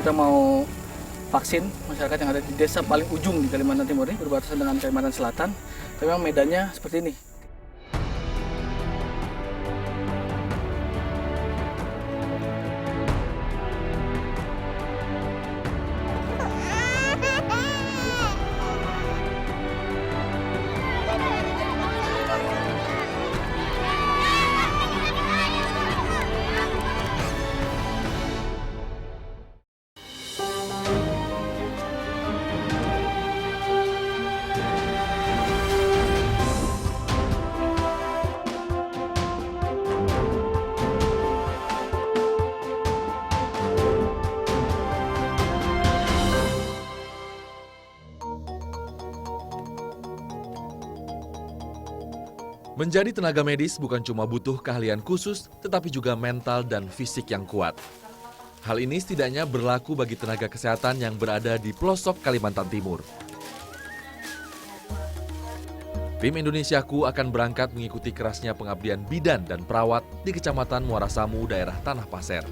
kita mau vaksin masyarakat yang ada di desa paling ujung di Kalimantan Timur ini, berbatasan dengan Kalimantan Selatan. Tapi memang medannya seperti ini. Menjadi tenaga medis bukan cuma butuh keahlian khusus, tetapi juga mental dan fisik yang kuat. Hal ini setidaknya berlaku bagi tenaga kesehatan yang berada di pelosok Kalimantan Timur. Tim Indonesiaku akan berangkat mengikuti kerasnya pengabdian bidan dan perawat di Kecamatan Muara Samu, daerah Tanah Pasir.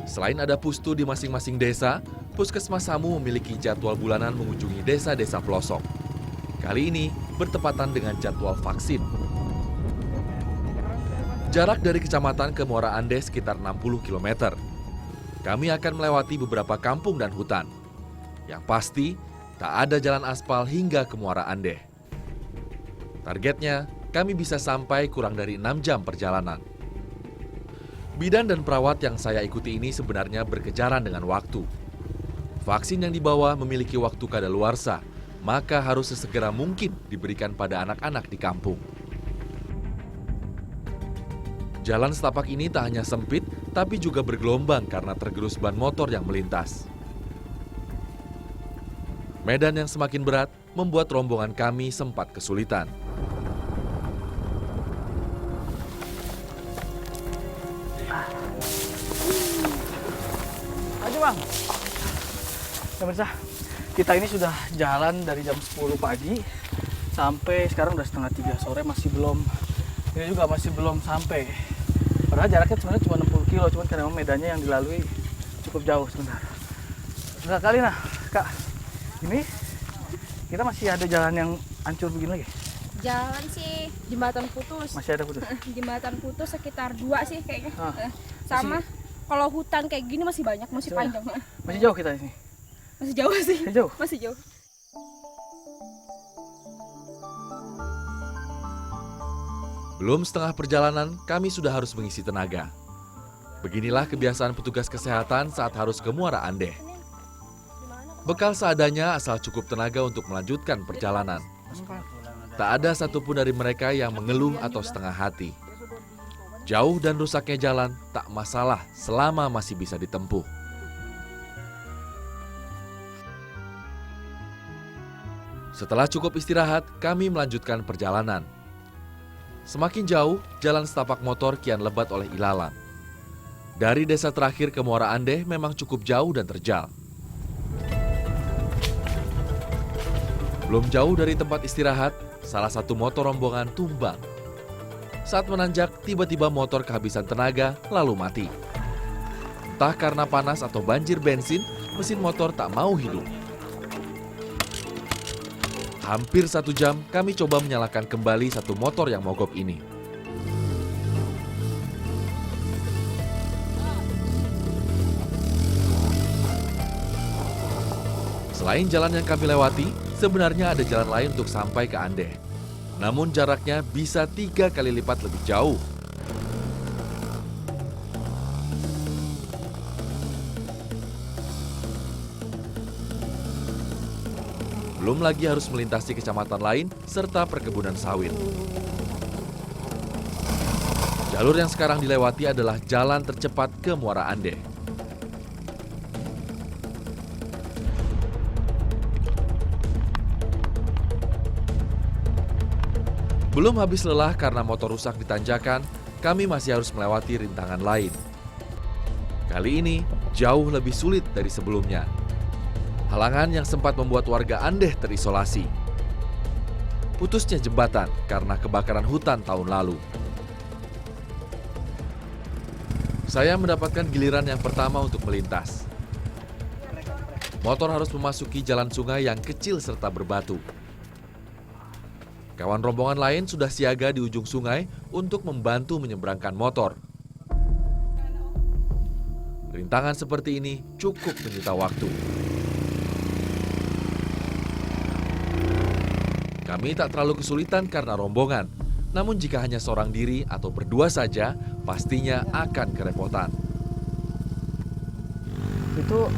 Selain ada pustu di masing-masing desa, Puskesmas Samu memiliki jadwal bulanan mengunjungi desa-desa pelosok. Kali ini bertepatan dengan jadwal vaksin. Jarak dari kecamatan ke Muara Andeh sekitar 60 km. Kami akan melewati beberapa kampung dan hutan. Yang pasti, tak ada jalan aspal hingga ke Muara Andeh. Targetnya, kami bisa sampai kurang dari 6 jam perjalanan. Bidan dan perawat yang saya ikuti ini sebenarnya berkejaran dengan waktu. Vaksin yang dibawa memiliki waktu kadaluarsa, maka harus sesegera mungkin diberikan pada anak-anak di kampung. Jalan setapak ini tak hanya sempit, tapi juga bergelombang karena tergerus ban motor yang melintas. Medan yang semakin berat membuat rombongan kami sempat kesulitan. Ayo bang. Pemirsa, kita ini sudah jalan dari jam 10 pagi sampai sekarang udah setengah 3 sore masih belum sampai. Padahal jaraknya sebenarnya cuma 60 kilo, cuman karena medannya yang dilalui cukup jauh sebentar. Susah kali nah, Kak. Ini kita masih ada jalan yang hancur begini lagi. Jalan sih jembatan putus. Masih ada putus. Jembatan putus sekitar 2 sih kayaknya. Sama masih, kalau hutan kayak gini masih banyak, masih panjang. Masih jauh kita ini. Masih jauh sih. Masih jauh. Masih jauh. Belum setengah perjalanan, kami sudah harus mengisi tenaga. Beginilah kebiasaan petugas kesehatan saat harus ke Muara Andeh. Bekal seadanya asal cukup tenaga untuk melanjutkan perjalanan. Tak ada satupun dari mereka yang mengeluh atau setengah hati. Jauh dan rusaknya jalan tak masalah selama masih bisa ditempuh. Setelah cukup istirahat, kami melanjutkan perjalanan. Semakin jauh, jalan setapak motor kian lebat oleh ilalang. Dari desa terakhir ke Muara Andeh memang cukup jauh dan terjal. Belum jauh dari tempat istirahat, salah satu motor rombongan tumbang. Saat menanjak, tiba-tiba motor kehabisan tenaga lalu mati. Entah karena panas atau banjir bensin, mesin motor tak mau hidup. Hampir 1 jam kami coba menyalakan kembali satu motor yang mogok ini. Selain jalan yang kami lewati, sebenarnya ada jalan lain untuk sampai ke Andeh. Namun jaraknya bisa 3 kali lipat lebih jauh. Belum lagi harus melintasi kecamatan lain serta perkebunan sawit. Jalur yang sekarang dilewati adalah jalan tercepat ke Muara Andeh. Belum habis lelah karena motor rusak di tanjakan, kami masih harus melewati rintangan lain. Kali ini jauh lebih sulit dari sebelumnya. Halangan yang sempat membuat warga Andeh terisolasi. Putusnya jembatan karena kebakaran hutan tahun lalu. Saya mendapatkan giliran yang pertama untuk melintas. Motor harus memasuki jalan sungai yang kecil serta berbatu. Kawan rombongan lain sudah siaga di ujung sungai untuk membantu menyeberangkan motor. Rintangan seperti ini cukup menyita waktu. Kami tak terlalu kesulitan karena rombongan. Namun jika hanya seorang diri atau berdua saja, pastinya akan kerepotan. Itu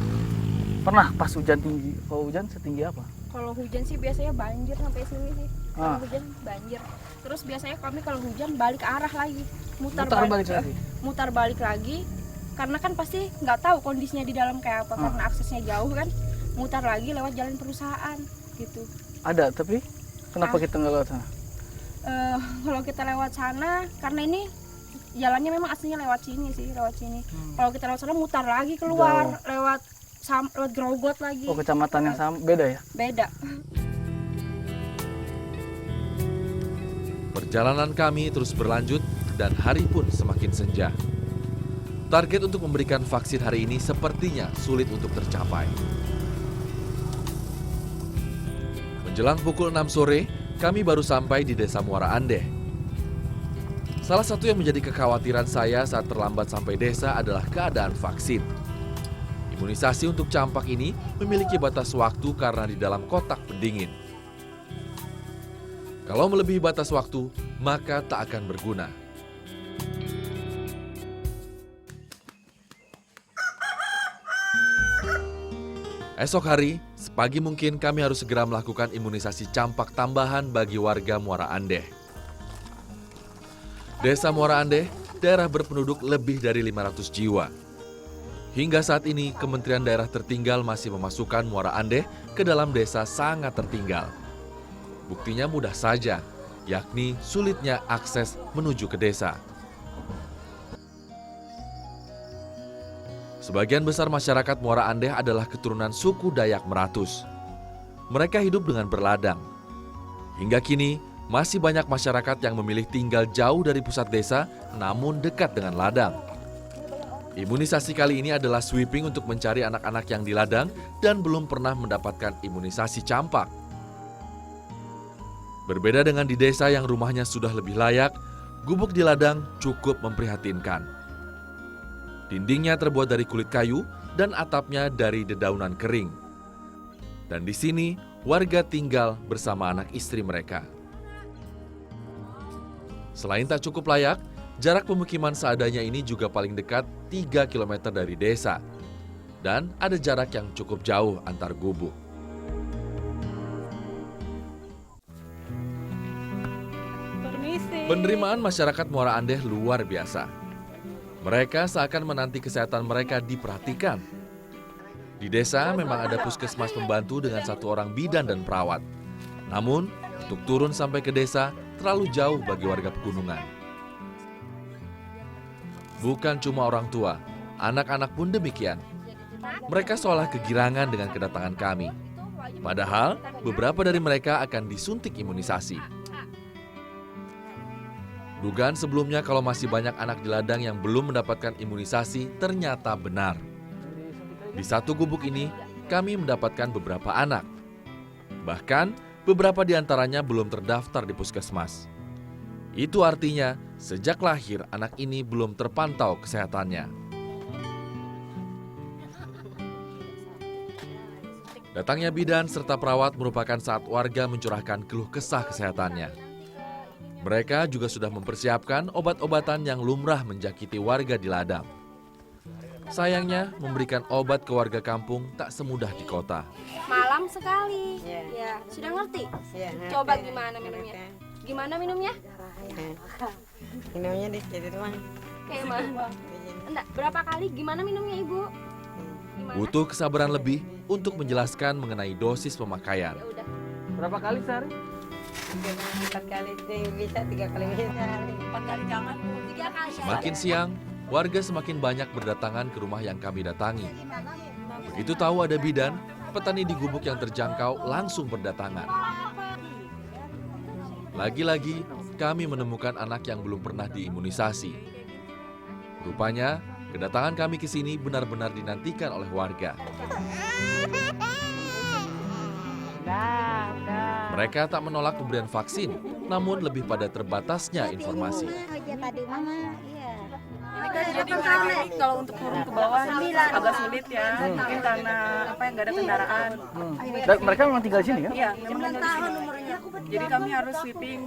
pernah pas hujan tinggi. Kalau hujan setinggi apa? Kalau hujan sih biasanya banjir sampai sini sih. Kalau Ah. hujan banjir. Terus biasanya kami kalau hujan balik arah lagi, Mutar balik lagi. mutar balik lagi. Karena kan pasti nggak tahu kondisinya di dalam kayak apa, karena aksesnya jauh kan. Mutar lagi lewat jalan perusahaan gitu. Ada, tapi kenapa kita nggak lewat sana? Kalau kita lewat sana, karena ini jalannya memang aslinya lewat sini sih, lewat sini. Kalau kita lewat sana mutar lagi keluar, lewat Grogot lagi. Oh, kecamatan yang sama, beda ya? Beda. Perjalanan kami terus berlanjut dan hari pun semakin senja. Target untuk memberikan vaksin hari ini sepertinya sulit untuk tercapai. Menjelang pukul 6 sore, kami baru sampai di Desa Muara Andeh. Salah satu yang menjadi kekhawatiran saya saat terlambat sampai desa adalah keadaan vaksin. Imunisasi untuk campak ini memiliki batas waktu karena di dalam kotak pendingin. Kalau melebihi batas waktu, maka tak akan berguna. Esok hari, sepagi mungkin kami harus segera melakukan imunisasi campak tambahan bagi warga Muara Andeh. Desa Muara Andeh, daerah berpenduduk lebih dari 500 jiwa. Hingga saat ini, Kementerian Daerah Tertinggal masih memasukkan Muara Andeh ke dalam desa sangat tertinggal. Buktinya mudah saja, yakni sulitnya akses menuju ke desa. Sebagian besar masyarakat Muara Andeh adalah keturunan suku Dayak Meratus. Mereka hidup dengan berladang. Hingga kini, masih banyak masyarakat yang memilih tinggal jauh dari pusat desa, namun dekat dengan ladang. Imunisasi kali ini adalah sweeping untuk mencari anak-anak yang di ladang dan belum pernah mendapatkan imunisasi campak. Berbeda dengan di desa yang rumahnya sudah lebih layak, gubuk di ladang cukup memprihatinkan. Dindingnya terbuat dari kulit kayu dan atapnya dari dedaunan kering. Dan di sini, warga tinggal bersama anak istri mereka. Selain tak cukup layak, jarak pemukiman seadanya ini juga paling dekat 3 km dari desa. Dan ada jarak yang cukup jauh antar gubuk. Permisi. Penerimaan masyarakat Muara Andeh luar biasa. Mereka seakan menanti kesehatan mereka diperhatikan. Di desa memang ada puskesmas pembantu dengan 1 orang bidan dan perawat. Namun, untuk turun sampai ke desa terlalu jauh bagi warga pegunungan. Bukan cuma orang tua, anak-anak pun demikian. Mereka seolah kegirangan dengan kedatangan kami. Padahal, beberapa dari mereka akan disuntik imunisasi. Dugaan sebelumnya kalau masih banyak anak di ladang yang belum mendapatkan imunisasi ternyata benar. Di satu gubuk ini, kami mendapatkan beberapa anak. Bahkan, beberapa di antaranya belum terdaftar di puskesmas. Itu artinya, sejak lahir anak ini belum terpantau kesehatannya. Datangnya bidan serta perawat merupakan saat warga mencurahkan keluh kesah kesehatannya. Mereka juga sudah mempersiapkan obat-obatan yang lumrah menjakiti warga di ladang. Sayangnya, memberikan obat ke warga kampung tak semudah di kota. Malam sekali. Iya. Ya, sudah ngerti? Iya, ngerti. Coba gimana minumnya? Gimana minumnya? Minumnya di situ doang. Kayak mana? Enggak, berapa kali? Gimana minumnya, Ibu? Gimana? Butuh kesabaran lebih untuk menjelaskan mengenai dosis pemakaian. Ya udah. Berapa kali sehari? 4 kali sih bisa, 3 kali bisa. 4 kali jangan, Bu. 3 kali. Semakin siang, warga semakin banyak berdatangan ke rumah yang kami datangi. Begitu tahu ada bidan, petani di gubuk yang terjangkau langsung berdatangan. Lagi-lagi, kami menemukan anak yang belum pernah diimunisasi. Rupanya, Kedatangan kami ke sini benar-benar dinantikan oleh warga. Mereka tak menolak pemberian vaksin, namun lebih pada terbatasnya informasi. Ini kan jadi mereka ini kalau untuk turun ke bawah agak sulit ya, mungkin karena apa yang nggak ada kendaraan. Dan mereka memang tinggal di sini kan? Iya, memang tinggal di sini. Jadi kami harus sweeping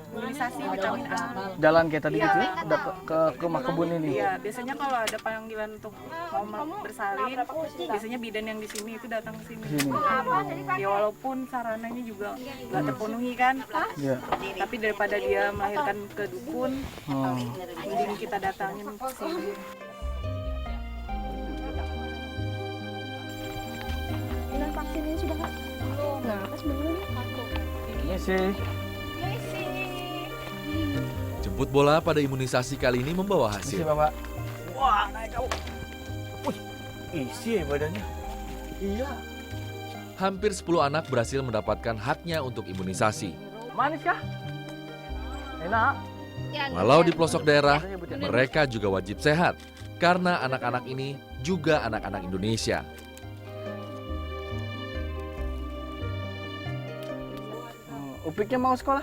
imunisasi vitamin A. Jalan kayak tadi gitu ya, udah ke rumah kebun ini. Iya, biasanya kalau ada panggilan untuk mau bersalin, biasanya bidan yang di sini itu datang ke sini. Sini. Ya walaupun sarananya juga nggak terpenuhi kan, Iya. tapi daripada dia melahirkan ke dukun, Oh. mending kita datangin ke sini. Dengan vaksin ini sudah nggak? Nah, pas belum? Ini sih. Jemput bola pada imunisasi kali ini membawa Isi hasil. Bapak. Wah, naik jauh. Wih, isi ya badannya. Iya. Hampir 10 anak berhasil mendapatkan haknya untuk imunisasi. Manis kah? Enak. Walau di pelosok daerah, mereka juga wajib sehat karena anak-anak ini juga anak-anak Indonesia. Upiknya mau sekolah?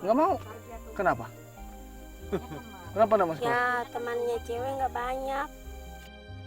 Nggak mau. Kenapa? Kenapa nggak mau sekolah? Ya temannya cewek nggak banyak.